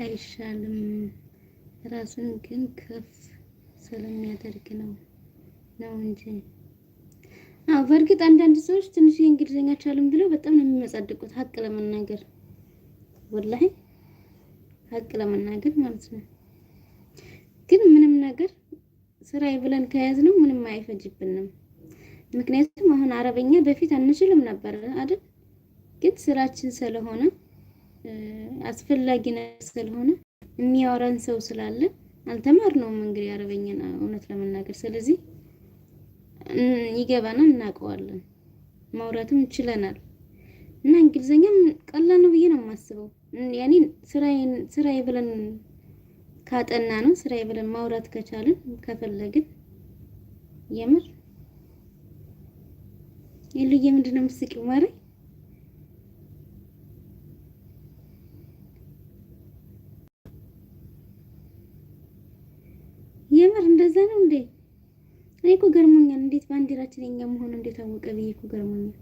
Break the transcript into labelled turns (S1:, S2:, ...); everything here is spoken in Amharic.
S1: አይሻልም ራስን ግን ከፍ ስለሚያደርግ ነው እንጂ። በእርግጥ አንዳንድ ሰዎች ትንሽ እንግሊዘኛ ቻሉም ብለው በጣም ነው የሚመጻደቁት ሀቅ ለመናገር ወላሂ ሀቅ ለመናገር ማለት ነው። ግን ምንም ነገር ስራዬ ብለን ከያዝነው ምንም አይፈጅብንም። ምክንያቱም አሁን አረበኛ በፊት አንችልም ነበር አይደል? ግን ስራችን ስለሆነ አስፈላጊ ነገር ስለሆነ የሚያወራን ሰው ስላለ አልተማርነውም እንግዲህ አረበኛን እውነት ለመናገር ስለዚህ ይገባናል እናውቀዋለን ማውራትም እንችለናል እና እንግሊዘኛም ቀላል ነው ብዬ ነው የማስበው። ያኔ ስራዬ ብለን ካጠና ነው ስራዬ ብለን ማውራት ከቻልን ከፈለግን የምር ይልዬ ምንድነው የምትስቂው ማሬ? የምር እንደዛ ነው እንዴ? እኔ እኮ ገርሞኛል። እንዴት ባንዲራችን የኛ መሆን እንዴት አወቀ ብዬ እኮ ገርሞኛል።